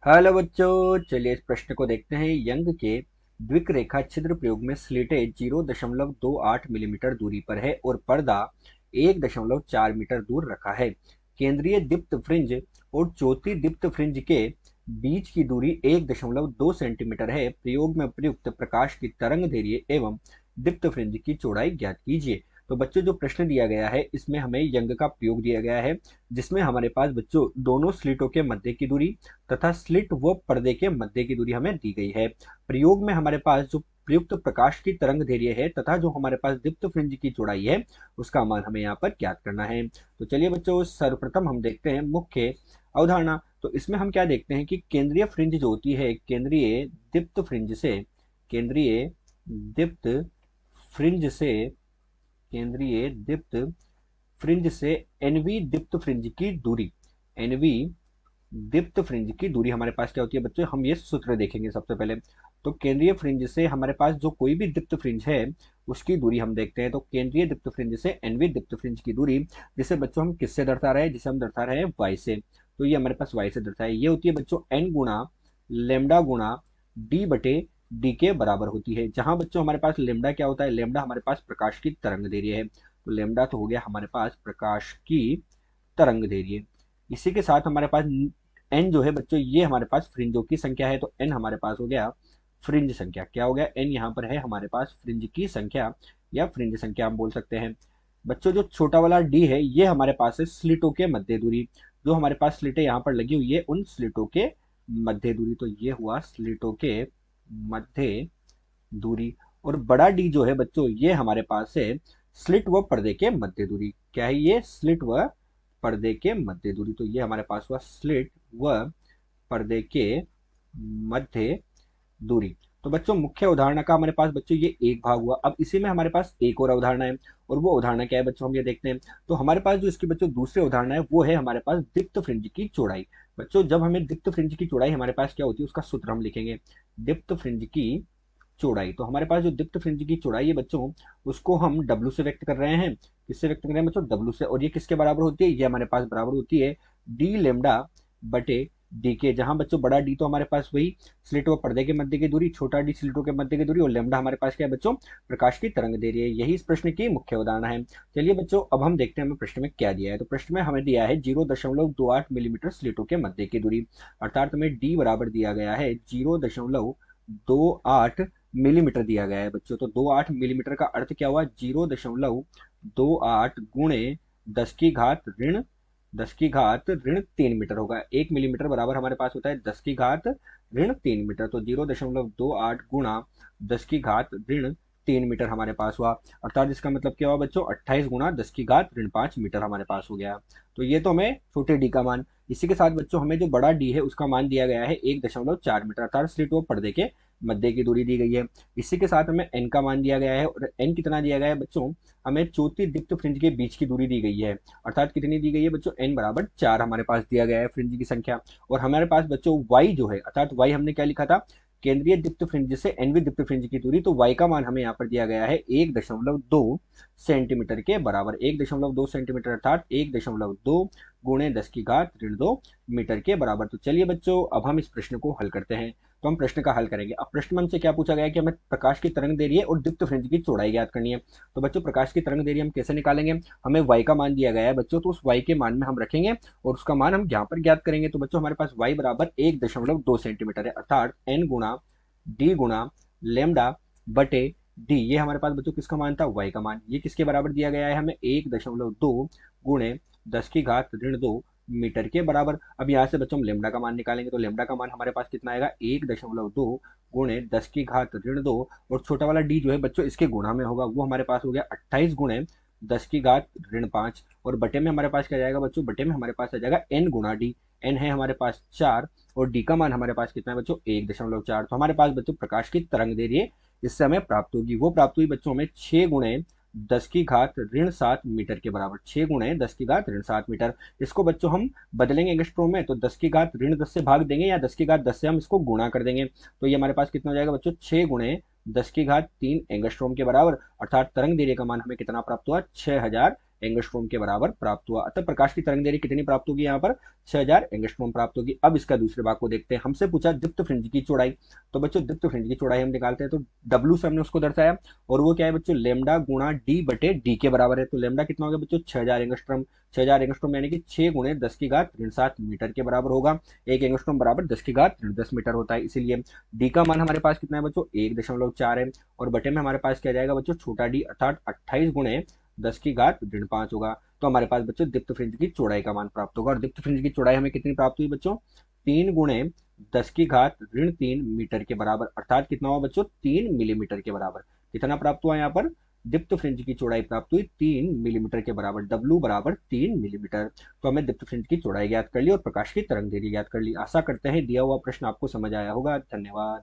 Hello बच्चों, चलिए इस प्रश्न को देखते हैं। यंग के द्विक छिद्र प्रयोग में स्लिटेज 0.28 मिलीमीटर दूरी पर है और पर्दा 1.4 मीटर दूर रखा है। केंद्रीय दीप्त फ्रिंज और चौथी दीप्त फ्रिंज के बीच की दूरी 1.2 सेंटीमीटर है। प्रयोग में प्रयुक्त प्रकाश की तरंग दैर्ध्य एवं दीप्त फ्रिंज की चौड़ाई ज्ञात कीजिए। तो बच्चों, जो प्रश्न दिया गया है इसमें हमें यंग का प्रयोग दिया गया है, जिसमें हमारे पास बच्चों दोनों स्लिटों के मध्य की दूरी तथा स्लिट व पर्दे के मध्य की दूरी हमें दी गई है। प्रयोग में हमारे पास जो प्रयुक्त प्रकाश की तरंग दैर्ध्य है तथा जो हमारे पास दीप्त फ्रिंज की चौड़ाई है उसका मान हमें यहाँ पर ज्ञात करना है। तो चलिए बच्चों, सर्वप्रथम हम देखते हैं मुख्य अवधारणा। तो इसमें हम क्या देखते हैं कि केंद्रीय फ्रिंज जो होती है केंद्रीय दीप्त फ्रिंज से केंद्रीय दीप्त फ्रिंज से एनवी दीप्त फ्रिंज की दूरी एनवी दीप्त फ्रिंज की दूरी हमारे पास क्या होती है बच्चों, हम ये सूत्र देखेंगे सबसे पहले। तो केंद्रीय फ्रिंज से हमारे पास जो कोई भी दीप्त फ्रिंज है उसकी दूरी हम देखते हैं। तो केंद्रीय दीप्त फ्रिंज से एनवी दीप्त फ्रिंज की दूरी, जिसे बच्चों हम किससे दर्शा रहे हैं, जिसे हम दर्शा रहे हैं वाई से। तो ये हमारे पास वाई से दर्शाए, ये होती है बच्चों एन गुणा लेमडा गुणा डी बटे डी के बराबर होती है। जहां बच्चों हमारे पास लेमडा क्या होता है, लेमडा हमारे पास प्रकाश की तरंग दैर्ध्य है। तो लेमडा तो हो गया हमारे पास प्रकाश की तरंग दैर्ध्य। इसी के साथ हमारे पास एन जो है बच्चों, ये हमारे पास फ्रिंजों की संख्या है। तो एन हमारे पास हो गया फ्रिंज संख्या। क्या हो गया, एन यहाँ पर है हमारे पास फ्रिंज की संख्या या फ्रिंज संख्या हम बोल सकते हैं। बच्चों, जो छोटा वाला डी है ये हमारे पास है स्लिटों के मध्य दूरी। जो हमारे पास स्लिटें यहाँ पर लगी हुई है उन स्लिटों के मध्य दूरी। तो ये हुआ स्लिटों के मध्य दूरी। और बड़ा डी जो है बच्चों, ये हमारे पास है स्लिट व पर्दे के मध्य दूरी। क्या है ये, स्लिट व पर्दे के मध्य दूरी। तो ये हमारे पास हुआ स्लिट व पर्दे के मध्य दूरी। तो बच्चों, मुख्य अवधारणा का हमारे पास बच्चों ये एक भाग हुआ। अब इसी में हमारे पास एक और अवधारणा है, और वो अवधारणा क्या है बच्चों, हम ये देखते हैं। तो हमारे पास जो इसकी बच्चों दूसरी अवधारणा है वो है हमारे पास दीप्त फ्रिंज की चौड़ाई। बच्चों, जब हमें दीप्त फ्रिंज की चौड़ाई हमारे पास क्या होती है उसका सूत्र हम लिखेंगे। दीप्त फ्रिंज की चौड़ाई, तो हमारे पास जो दीप्त फ्रिंज की चौड़ाई है बच्चों, उसको हम डब्ल्यू से व्यक्त कर रहे हैं। किससे व्यक्त कर रहे हैं बच्चों, डब्ल्यू से। और ये किसके बराबर होती है, ये हमारे पास बराबर होती है डी लेमडा बटे डी के। जहां बच्चों बड़ा डी तो हमारे पास वही स्लिट व पर्दे के मध्य की दूरी, छोटा डी स्लिटों के मध्य की दूरी, और लेमडा हमारे पास क्या है बच्चों, प्रकाश की तरंग दे रही है। यही इस प्रश्न की मुख्य अवधारणा है। चलिए बच्चों, अब हम देखते हैं हमें प्रश्न में क्या दिया है। तो प्रश्न में हमें दिया है 0.28 मिलीमीटर स्लिटों के मध्य की दूरी, अर्थात हमें डी बराबर दिया गया है 0.28 मिलीमीटर दिया गया है बच्चों। तो 28 मिलीमीटर का अर्थ क्या हुआ, 0.28 गुणे 10 की घात ऋण 3 मीटर होगा। 1 मिलीमीटर बराबर हमारे पास होता है 10 की घात ऋण 3 मीटर। तो 0.28 गुणा 10 की घात ऋण 3 मीटर हमारे पास हुआ। अर्थात इसका मतलब क्या हुआ बच्चों, 28 गुणा 10 की घात ऋण 5 मीटर हमारे पास हो गया। तो ये तो हमें छोटे डी का मान। इसी के साथ बच्चों हमें जो बड़ा डी है उसका मान दिया गया है 1.4 मीटर, अर्थात स्लिट व पर्दे के मध्य की दूरी दी गई है। इसी के साथ हमें एन का मान दिया गया है, और एन कितना दिया गया है बच्चों, हमें चौथी दीप्त फ्रिंज के बीच की दूरी दी गई है। अर्थात कितनी दी गई है बच्चों, एन बराबर 4 हमारे पास दिया गया है फ्रिंज की संख्या। और हमारे पास बच्चों वाई जो है, अर्थात वाई हमने क्या लिखा था, केंद्रीय दीप्त फ्रिंज से एनवी दीप्त फ्रिंज की दूरी। तो वाई का मान हमें यहाँ पर दिया गया है 1.2 सेंटीमीटर के बराबर। 1.2 सेंटीमीटर अर्थात 1.2 गुणे 10 की घात ऋण 2 मीटर के बराबर। तो चलिए बच्चों, अब हम इस प्रश्न को हल करते हैं। तो हम प्रश्न का हल करेंगे। अब प्रश्न में हमसे क्या पूछा गया है कि हमें प्रकाश की तरंग दैर्ध्य और दीप्त फ्रिंज की चौड़ाई ज्ञात करनी है। तो बच्चों, प्रकाश की तरंग दैर्ध्य हम कैसे निकालेंगे, हमें y का मान दिया गया है बच्चों, तो उस y के मान में हम रखेंगे और उसका मान हम यहाँ पर ज्ञात करेंगे। तो बच्चों हमारे पास y बराबर 1.2 सेंटीमीटर है, अर्थात n गुणा d गुणा लेमडा बटे डी। ये हमारे पास बच्चों किसका मान था, y का मान। ये किसके बराबर दिया गया है हमें, 1.2 गुणे 10 की घात ऋण 2 मीटर के बराबर। अब यहाँ से बच्चों हम लेमडा का मान निकालेंगे। तो लेमडा का मान हमारे पास कितना आएगा, 1.2 गुणे 10 की घात ऋण 2, और छोटा वाला डी जो है बच्चों इसके गुणा में होगा, वो हमारे पास हो गया 28 गुणे 10 की घात ऋण 5। और बटे में हमारे पास क्या जाएगा बच्चों, बटे में हमारे पास आ जाएगा एन गुणा डी। एन है हमारे पास 4, और डी का मान हमारे पास कितना है बच्चों, 1.4। तो हमारे पास बच्चों प्रकाश की तरंग दैर्ध्य इससे हमें प्राप्त होगी। वो प्राप्त हुई बच्चों हमें 6 गुणे 10 की घात ऋण 7 मीटर के बराबर। 6 गुणे 10 की घात ऋण 7 मीटर। इसको बच्चों हम बदलेंगे एंगस्ट्रोम में, तो 10 की घात ऋण 10 से भाग देंगे या 10 की घात 10 से हम इसको गुणा कर देंगे। तो ये हमारे पास कितना हो जाएगा बच्चों, 6 गुणे 10 की घात 3 एंगस्ट्रोम के बराबर। अर्थात तरंग दैर्ध्य का मान हमें कितना प्राप्त हुआ, 6000 एंगस्ट्रॉम के बराबर प्राप्त हुआ। अतः प्रकाश की तरंग दैर्घ्य कितनी प्राप्त होगी यहाँ पर, 6000 एंगस्ट्रॉम प्राप्त होगी। अब इसका दूसरे भाग को देखते हैं। हमसे पूछा दीप्त फ्रिंज की चौड़ाई, तो बच्चों दीप्त फ्रिंज की चौड़ाई हम निकालते हैं, तो डब्ल्यू से हमने उसको दर्शाया, और वो क्या है बच्चों, लेमडा गुणा डी बटे डी के बराबर है। तो लेमडा कितना हो गया बच्चों, 6000 एंगस्ट्रॉम। 6000 एंगस्ट्रॉम यानी कि 6 गुणे 10 की घात ऋण 7 मीटर के बराबर होगा। एक एंगस्ट्रॉम बराबर 10 की घात ऋण 10 मीटर होता है, इसीलिए डी का मान हमारे पास कितना है बच्चों, 1.4 है, और बटे में हमारे पास क्या जाएगा बच्चों, छोटा डी अर्थात 28 गुणे 10 की घात ऋण 5 होगा। तो हमारे पास बच्चों दीप्त फ्रिंज की चौड़ाई का मान प्राप्त होगा, और दीप्त फ्रिंज की चौड़ाई हमें कितनी प्राप्त हुई बच्चों, 3 गुणे 10 की घात ऋण 3 मीटर के बराबर, अर्थात कितना हुआ बच्चों, 3 मिलीमीटर के बराबर। कितना प्राप्त हुआ यहाँ पर, दीप्त फ्रिंज की चौड़ाई प्राप्त हुई 3 मिलीमीटर के बराबर, डब्ल्यू बराबर 3 मिलीमीटर। तो हमें दीप्त फ्रिंज की चौड़ाई ज्ञात कर ली और प्रकाश की तरंग दैर्घ्य ज्ञात कर ली। आशा करते हैं दिया हुआ प्रश्न आपको समझ आया होगा। धन्यवाद।